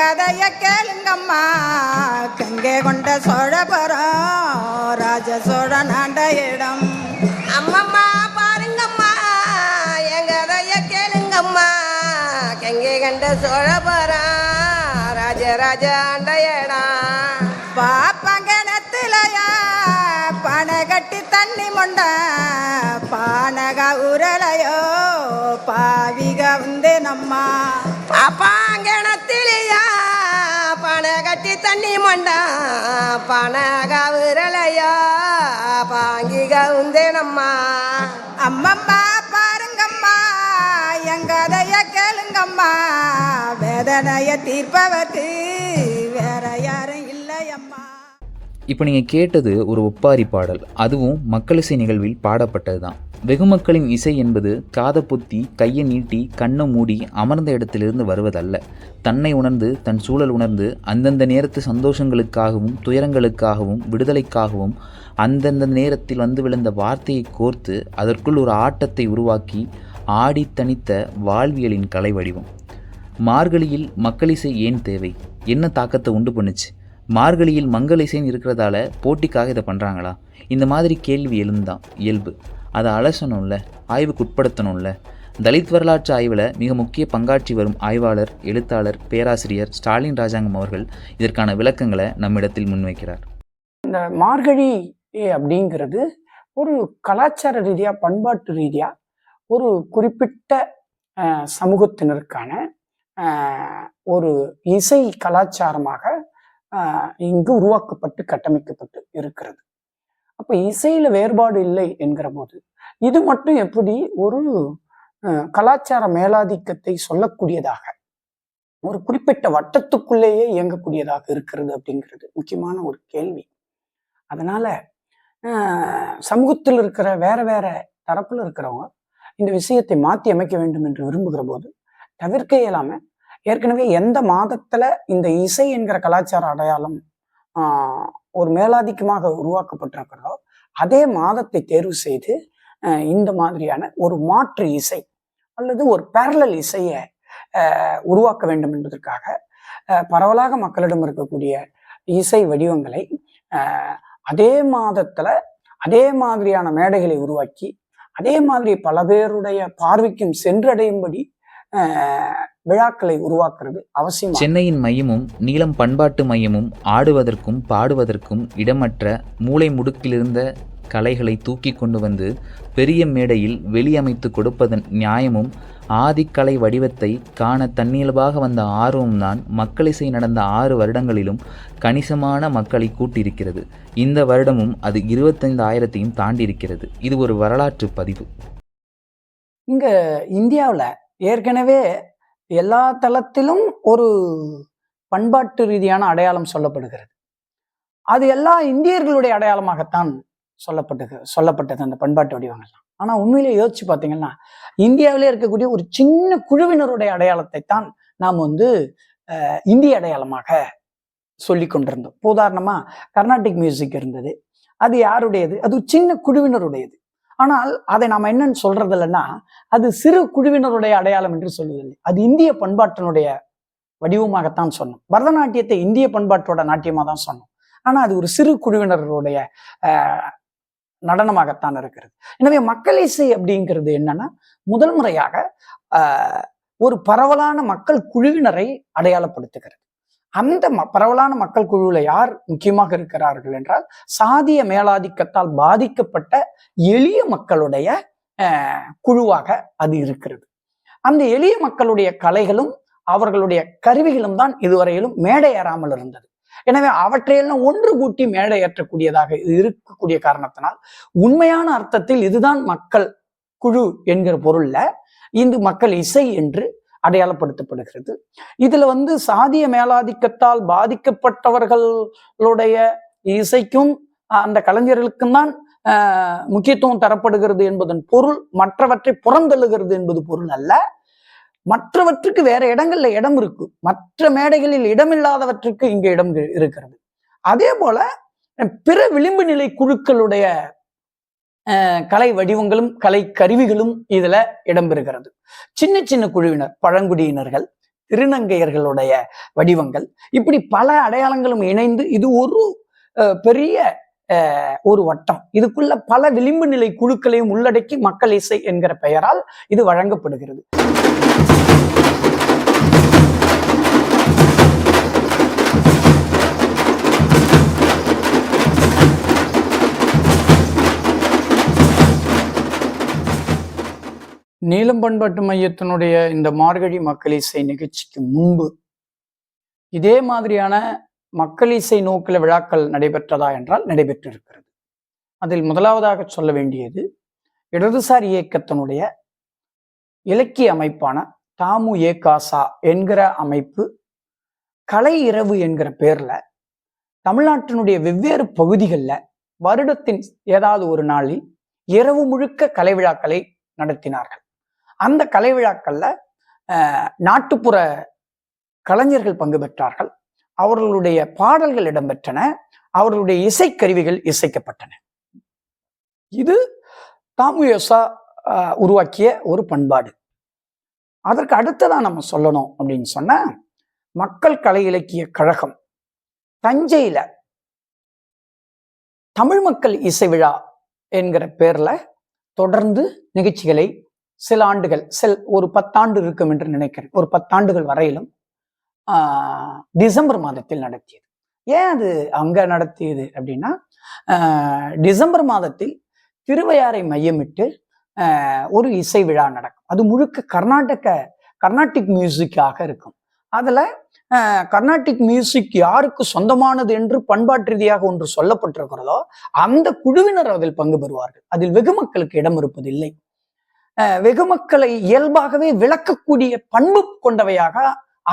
கதைய கேளுங்கம்மா, கங்கை கொண்ட சோழபுரம் ராஜ சோழன் ஆண்ட இடம். அம்மம்மா பாருங்கம்மா, என் கதைய கேளுங்கம்மா, கங்கை கண்ட சோழபுரம் ராஜராஜ ஆண்ட இடம். பாப்பங்கணத்திலையா பனை கட்டி தண்ணி மொண்ட பானக உரலையோ பாவிக உந்து நம்மா. பாப்பாங்கணத்திலையா பனை கட்டி தண்ணி மொண்ட பானக உரலையோ பாங்கிக உந்து நம்மா. அம்மம்மா பாருங்கம்மா, எங்கதைய கேளுங்கம்மா, வேதனைய தீர்ப்பவத்து வேற யாரும் இல்லையம்மா. இப்போ நீங்கள் கேட்டது ஒரு ஒப்பாரி பாடல், அதுவும் மக்களிசை நிகழ்வில் பாடப்பட்டது தான். வெகுமக்களின் இசை என்பது காதை பொத்தி கையை நீட்டி கண்ணை மூடி அமர்ந்த இடத்திலிருந்து வருவதல்ல. தன்னை உணர்ந்து தன் சூழல் உணர்ந்து அந்தந்த நேரத்து சந்தோஷங்களுக்காகவும் துயரங்களுக்காகவும் விடுதலைக்காகவும் அந்தந்த நேரத்தில் வந்து விழுந்த வார்த்தையை கோர்த்து அதற்குள் ஒரு ஆட்டத்தை உருவாக்கி ஆடி தனித்த வாழ்வியலின் கலை வடிவம். மார்கழியில் மக்களிசை ஏன் தேவை? என்ன தாக்கத்தை உண்டு பண்ணுச்சு? மார்கழியில் மங்கள இசைன்னு இருக்கிறதால போட்டிக்காக இதை பண்ணுறாங்களா? இந்த மாதிரி கேள்வி எழுந்தான் இயல்பு. அதை அலசணும்ல, ஆய்வுக்கு உட்படுத்தணும்ல. தலித் வரலாற்று ஆய்வில் மிக முக்கிய பங்காற்றி வரும் ஆய்வாளர், எழுத்தாளர், பேராசிரியர் ஸ்டாலின் ராஜாங்கம் அவர்கள் இதற்கான விளக்கங்களை நம்மிடத்தில் முன்வைக்கிறார். இந்த மார்கழி அப்படிங்கிறது ஒரு கலாச்சார ரீதியாக, பண்பாட்டு ரீதியாக ஒரு குறிப்பிட்ட சமூகத்தினருக்கான ஒரு இசை கலாச்சாரமாக இங்கு உருவாக்கப்பட்டு கட்டமைக்கப்பட்டு இருக்கிறது. அப்போ இசையில வேறுபாடு இல்லை என்கிற போது இது மட்டும் எப்படி ஒரு கலாச்சார மேலாதிக்கத்தை சொல்லக்கூடியதாக, ஒரு குறிப்பிட்ட வட்டத்துக்குள்ளேயே இயங்கக்கூடியதாக இருக்கிறது அப்படிங்கிறது முக்கியமான ஒரு கேள்வி. அதனால சமூகத்தில் இருக்கிற வேற வேற தரப்புல இருக்கிறவங்க இந்த விஷயத்தை மாற்றி அமைக்க வேண்டும் என்று விரும்புகிற போது தவிர்க்க இயலாம ஏற்கனவே எந்த மாதத்துல இந்த இசை என்கிற கலாச்சார அடையாளம் ஒரு மேலாதிக்கமாக உருவாக்கப்பட்டிருக்கிறதோ அதே மாதத்தை தேர்வு செய்து இந்த மாதிரியான ஒரு மாற்று இசை அல்லது ஒரு பேரலல் இசையை உருவாக்க வேண்டும் என்பதற்காக பரவலாக மக்களிடம் இருக்கக்கூடிய இசை வடிவங்களை அதே மாதத்துல அதே மாதிரியான மேடைகளை உருவாக்கி அதே மாதிரி பல பேருடைய பார்வைக்கும் சென்றடையும்படி விழாக்களை உருவாக்குறது அவசியம். சென்னையின் மையமும் நீலம் பண்பாட்டு மையமும் ஆடுவதற்கும் பாடுவதற்கும் இடமற்ற மூளை முடுக்கிலிருந்த கலைகளை தூக்கி கொண்டு வந்து பெரிய மேடையில் வெளியமைத்து கொடுப்பதன் நியாயமும் ஆதிக்கலை வடிவத்தை காண தன்னியல்பாக வந்த ஆர்வமும் தான் மக்களிசை நடந்த 6 வருடங்களிலும் கணிசமான மக்களை கூட்டியிருக்கிறது. இந்த வருடமும் அது 25,000ஐயும் தாண்டி இருக்கிறது. இது ஒரு வரலாற்று பதிவு. இங்க இந்தியாவில் ஏற்கனவே எல்லா தளத்திலும் ஒரு பண்பாட்டு ரீதியான அடையாளம் சொல்லப்படுகிறது. அது எல்லா இந்தியர்களுடைய அடையாளமாகத்தான் சொல்லப்பட்டது அந்த பண்பாட்டு வடிவங்கள்லாம். ஆனா உண்மையிலே யோசிச்சு பார்த்தீங்கன்னா இந்தியாவிலே இருக்கக்கூடிய ஒரு சின்ன குழுவினருடைய அடையாளத்தை தான் நாம் இந்திய அடையாளமாக சொல்லி கொண்டிருந்தோம். உதாரணமா கர்நாடிக் மியூசிக் இருந்தது, அது யாருடையது? அது சின்ன குழுவினருடையது. ஆனால் அதை நாம் என்னன்னு சொல்றது இல்லைன்னா அது சிறு குழுவினருடைய அடையாளம் என்று சொல்வதில்லை, அது இந்திய பண்பாட்டினுடைய வடிவமாகத்தான் சொன்னோம். பரதநாட்டியத்தை இந்திய பண்பாட்டோட நாட்டியமாக தான் சொன்னோம். ஆனா அது ஒரு சிறு குழுவினருடைய நடனமாகத்தான் இருக்கிறது. எனவே மக்கள் இசை அப்படிங்கிறது என்னன்னா முதல் முறையாக ஒரு பரவலான மக்கள் குழுவினரை அடையாளப்படுத்துகிறது. அந்த பரவலான மக்கள் குழுவில் யார் முக்கியமாக இருக்கிறார்கள் என்றால் சாதிய மேலாதிக்கத்தால் பாதிக்கப்பட்ட எளிய மக்களுடைய குழுவாக அது இருக்கிறது. அந்த எளிய மக்களுடைய கலைகளும் அவர்களுடைய கருவிகளும் தான் இதுவரையிலும் மேடை ஏறாமல் இருந்தது. எனவே அவற்றையெல்லாம் ஒன்று கூட்டி மேடை ஏற்றக்கூடியதாக இருக்கக்கூடிய காரணத்தினால் உண்மையான அர்த்தத்தில் இதுதான் மக்கள் குழு என்கிற பொருள்ல இந்த மக்கள் இசை என்று அடையாளப்படுத்தப்படுகிறது. இதுல சாதிய மேலாதிக்கத்தால் பாதிக்கப்பட்டவர்களுடைய இசைக்கும் அந்த கலைஞர்களுக்கும் தான் முக்கியத்துவம் தரப்படுகிறது என்பதன் பொருள் மற்றவற்றை புறந்தள்ளுகிறது என்பது பொருள் அல்ல. மற்றவற்றுக்கு வேற இடங்கள்ல இடம் இருக்கு, மற்ற மேடைகளில் இடமில்லாதவற்றுக்கு இங்க இடம் இருக்கிறது. அதே போல பிற விளிம்பு நிலை குழுக்களுடைய கலை வடிவங்களும் கலை கருவிகளும் இதுல இடம்பெறுகிறது. சின்ன சின்ன குழுவினர், பழங்குடியினர்கள், திருநங்கையர்களுடைய வடிவங்கள், இப்படி பல அடையாளங்களும் இணைந்து இது ஒரு பெரிய ஒரு வட்டம். இதுக்குள்ள பல விளிம்பு நிலை குழுக்களையும் உள்ளடக்கி மக்கள் இசை என்கிற பெயரால் இது வழங்கப்படுகிறது. நீலம் பண்பாட்டு மையத்தினுடைய இந்த மார்கழி மக்கள் இசை நிகழ்ச்சிக்கு முன்பு இதே மாதிரியான மக்கள் இசை நோக்கில விழாக்கள் நடைபெற்றதா என்றால் நடைபெற்றிருக்கிறது. அதில் முதலாவதாக சொல்ல வேண்டியது இடதுசாரி இயக்கத்தினுடைய இலக்கிய அமைப்பான தாமு ஏகாசா என்கிற அமைப்பு கலை இரவு என்கிற பேர்ல தமிழ்நாட்டினுடைய வெவ்வேறு பகுதிகளில் வருடத்தின் ஏதாவது ஒரு நாளில் இரவு முழுக்க கலை விழாக்களை நடத்தினார்கள். அந்த கலை விழாக்கள்ல நாட்டுப்புற கலைஞர்கள் பங்கு பெற்றார்கள். அவர்களுடைய பாடல்கள் இடம்பெற்றன. அவர்களுடைய இசைக்கருவிகள் இசைக்கப்பட்டன. இது தாமுயசா உருவாக்கிய ஒரு பண்பாடு. அதற்கு அடுத்ததான் நம்ம சொல்லணும் அப்படின்னு சொன்னா, மக்கள் கலை இலக்கிய கழகம் தஞ்சையில தமிழ் மக்கள் இசை விழா என்கிற பேர்ல தொடர்ந்து நிகழ்ச்சிகளை சில ஆண்டுகள் ஒரு 10 ஆண்டு இருக்கும் என்று நினைக்கிறேன். ஒரு 10 ஆண்டுகள் வரையிலும் டிசம்பர் மாதத்தில் நடத்தியது. ஏன் அது அங்க நடத்தியது அப்படின்னா, டிசம்பர் மாதத்தில் திருவையாறை மையமிட்டு ஒரு இசை விழா நடக்கும். அது முழுக்க கர்நாடிக் மியூசிக்காக இருக்கும். அதுல கர்நாடிக் மியூசிக் யாருக்கு சொந்தமானது என்று பண்பாட்டு ரீதியாக ஒன்று சொல்லப்பட்டிருக்கிறதோ அந்த குழுவினர் அதில் பங்கு பெறுவார்கள். அதில் வெகு மக்களுக்கு இடம் இருப்பதில்லை. வெகு மக்களை இயல்பாகவே விளக்கக்கூடிய பண்பு கொண்டவையாக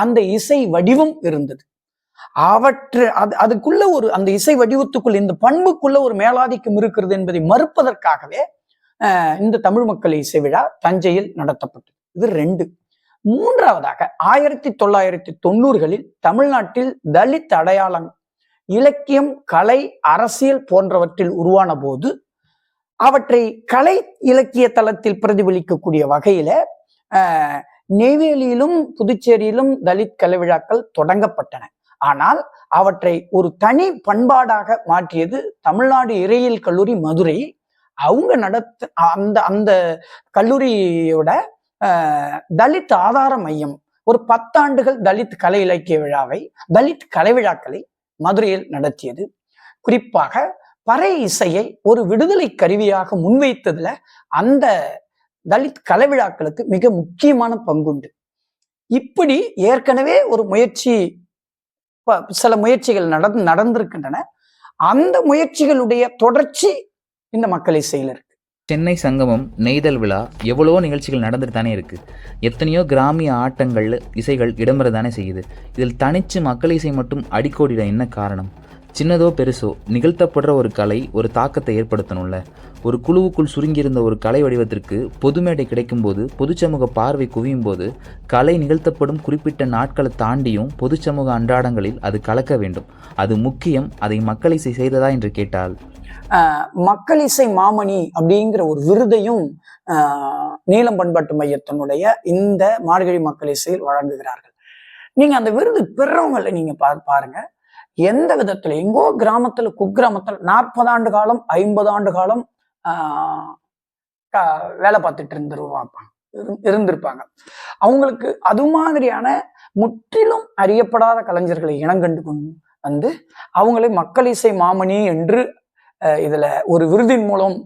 அந்த இசை வடிவம் இருந்தது. அதுக்குள்ள அந்த இசை வடிவத்துக்குள் இந்த பண்புக்குள்ள ஒரு மேலாதிக்கம் இருக்கிறது என்பதை மறுப்பதற்காகவே இந்த தமிழ் மக்கள் இசை விழா தஞ்சையில் நடத்தப்பட்டது. இது 2. மூன்றாவதாக 1990களில் தமிழ்நாட்டில் தலித் அடையாளம் இலக்கியம், கலை, அரசியல் போன்றவற்றில் உருவான போது அவற்றை கலை இலக்கிய தளத்தில் பிரதிபலிக்கக்கூடிய வகையில நெய்வேலியிலும் புதுச்சேரியிலும் தலித் கலை விழாக்கள் தொடங்கப்பட்டன. ஆனால் அவற்றை ஒரு தனி பண்பாடாக மாற்றியது தமிழ்நாடு இறையியல் கல்லூரி மதுரை. அவங்க அந்த கல்லூரியோட தலித் ஆதார மையம் ஒரு 10 ஆண்டுகள் தலித் கலை இலக்கிய விழாவை, தலித் கலை விழாக்களை மதுரையில் நடத்தியது. குறிப்பாக பறை இசையை ஒரு விடுதலை கருவியாக முன்வைத்ததுல அந்த தலித் கலை விழாக்களுக்கு மிக முக்கியமான பங்குண்டு. இப்படி ஏற்கனவே ஒரு சில முயற்சிகள் நடந்திருக்கின்றன. அந்த முயற்சிகளுடைய தொடர்ச்சி இந்த மக்கள் இசையில் இருக்கு. சென்னை சங்கமம், நெய்தல் விழா, எவ்வளோ நிகழ்ச்சிகள் நடந்துட்டு தானே இருக்குது. எத்தனையோ கிராமிய ஆட்டங்கள், இசைகள் இடம்பெற தானே செய்யுது. இதில் தனிச்சு மக்கள் இசை மட்டும் அடிக்கோடிட என்ன காரணம்? சின்னதோ பெருசோ நிகழ்த்தப்படுற ஒரு கலை ஒரு தாக்கத்தை ஏற்படுத்தணும்ல. ஒரு குழுவுக்குள் சுருங்கியிருந்த ஒரு கலை வடிவத்திற்கு பொது மேடை கிடைக்கும்போது, பொது சமூக பார்வை குவியும் போது, கலை நிகழ்த்தப்படும் குறிப்பிட்ட நாட்களை தாண்டியும் பொது சமூக அன்றாடங்களில் அது கலக்க வேண்டும். அது முக்கியம். அதை மக்கள் இசை செய்ததா என்று கேட்டால், மக்கள் இசை மாமணி அப்படிங்கிற ஒரு விருதையும் நீலம் பண்பாட்டு மையத்தினுடைய இந்த மார்கழி மக்கள் இசையில் வழங்குகிறார்கள். நீங்க அந்த விருது பெறவங்களை நீங்க பாருங்க. எந்த விதத்துல எங்கோ கிராமத்துல குக்கிராமத்துல 40 ஆண்டு காலம் 50 ஆண்டு காலம் வேலை பார்த்துட்டு இருந்திருப்பாங்க. அவங்களுக்கு அது மாதிரியான முற்றிலும் அறியப்படாத கலைஞர்களை இனங்கண்டு கொண்டு வந்து அவங்களை மக்கள் இசை மாமணி என்று இதுல ஒரு விருதின் மூலம்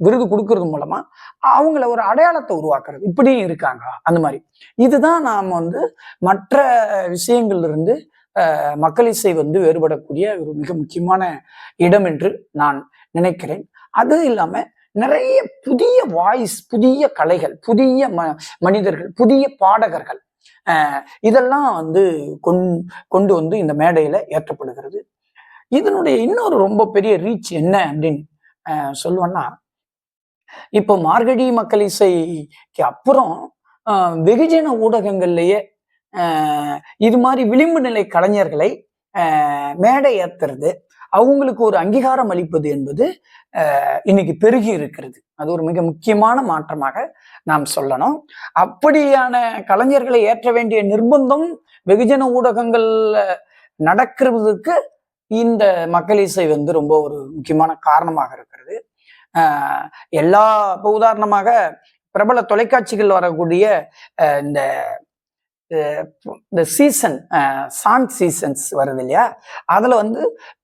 விருது கொடுக்கறது மூலமா அவங்கள ஒரு அடையாளத்தை உருவாக்குறது, இப்படியும் இருக்காங்க. அந்த மாதிரி இதுதான் நாம் மற்ற விஷயங்கள்ல இருந்து மக்கள் இசை வேறுபடக்கூடிய ஒரு மிக முக்கியமான இடம் என்று நான் நினைக்கிறேன். அது இல்லாம நிறைய புதிய வாய்ஸ், புதிய கலைகள், புதிய மனிதர்கள், புதிய பாடகர்கள் இதெல்லாம் கொண்டு இந்த மேடையில ஏற்றப்படுகிறது. இதனுடைய இன்னொரு ரொம்ப பெரிய ரீச் என்ன அப்படின்னு சொல்லுவேன்னா, இப்போ மார்கழி மக்கள் இசைக்கு அப்புறம் வெகுஜன ஊடகங்கள்லயே இது மாதிரி விளிம்பு நிலை கலைஞர்களை மேடை ஏத்துறது, அவங்களுக்கு ஒரு அங்கீகாரம் அளிப்பது என்பது இன்னைக்கு பெருகி இருக்கிறது. அது ஒரு மிக முக்கியமான மாற்றமாக நாம் சொல்லணும். அப்படியான கலைஞர்களை ஏற்ற வேண்டிய நிர்பந்தம் வெகுஜன ஊடகங்கள் நடக்கிறதுக்கு இந்த மக்கள் இசை ரொம்ப ஒரு முக்கியமான காரணமாக இருக்கிறது. எல்லா இப்போ உதாரணமாக பிரபல தொலைக்காட்சிகள் வரக்கூடிய இந்த சீசன் சாங் சீசன்ஸ் வருது இல்லையா, அதுல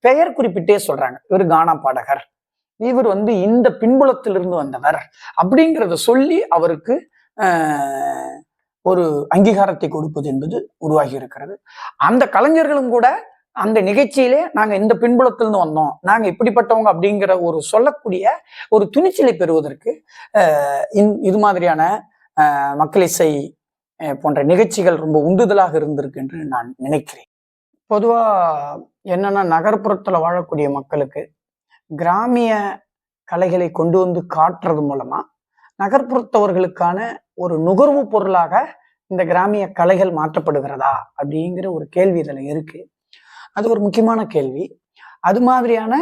பெயர் குறிப்பிட்டே சொல்றாங்க, இவர் கானா பாடகர், இவர் இந்த பின்புலத்திலிருந்து வந்தவர் அப்படிங்கிறத சொல்லி அவருக்கு ஒரு அங்கீகாரத்தை கொடுப்பது என்பது உருவாகி இருக்கிறது. அந்த கலைஞர்களும் கூட அந்த நிகழ்ச்சியிலே நாங்க இந்த பின்புலத்திலிருந்து வந்தோம், நாங்க இப்படிப்பட்டவங்க அப்படிங்கிற ஒரு சொல்லக்கூடிய ஒரு துணிச்சலை பெறுவதற்கு இது மாதிரியான மக்கள் இசை போன்ற நிகழ்ச்சிகள் ரொம்ப உந்துதலாக இருந்திருக்கு என்று நான் நினைக்கிறேன். பொதுவா என்னன்னா, நகர்ப்புறத்துல வாழக்கூடிய மக்களுக்கு கிராமிய கலைகளை கொண்டு காட்டுறது மூலமா நகர்ப்புறத்தவர்களுக்கான ஒரு நுகர்வு பொருளாக இந்த கிராமிய கலைகள் மாற்றப்படுகிறதா அப்படிங்கிற ஒரு கேள்வி இதுல இருக்கு. அது ஒரு முக்கியமான கேள்வி. அது மாதிரியான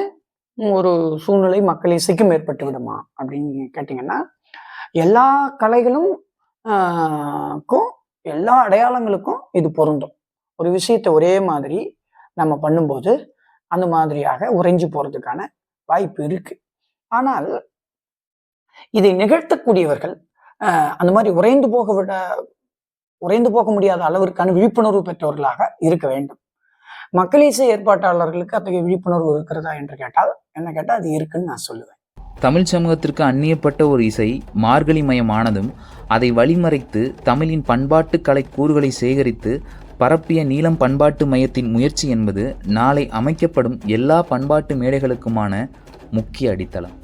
ஒரு சூழ்நிலை மக்கள் இசைக்கும் ஏற்பட்டு விடுமா அப்படின்னு கேட்டீங்கன்னா, எல்லா கலைகளும் எல்லா அடையாளங்களுக்கும் இது பொருந்தும். ஒரு விஷயத்தை ஒரே மாதிரி நம்ம பண்ணும்போது அந்த மாதிரியாக உறைஞ்சு போறதுக்கான வாய்ப்பு இருக்கு. ஆனால் இதை நிகழ்த்தக்கூடியவர்கள் அந்த மாதிரி உறைந்து போக முடியாத அளவிற்கான விழிப்புணர்வு பெற்றவர்களாக இருக்க வேண்டும். மக்கள் இசை ஏற்பாட்டாளர்களுக்கு அத்தகைய விழிப்புணர்வு இருக்கிறதா என்று கேட்டால் அது இருக்குன்னு நான் சொல்லுவேன். தமிழ் சமூகத்திற்கு அந்நியப்பட்ட ஒரு இசை மார்கழி மயமானதும் அதை வழிமறைத்து தமிழின் பண்பாட்டு கலை கூறுகளை சேகரித்து பரப்பிய நீலம் பண்பாட்டு மையத்தின் முயற்சி என்பது நாளை அமைக்கப்படும் எல்லா பண்பாட்டு மேடைகளுக்குமான முக்கிய அடித்தளம்.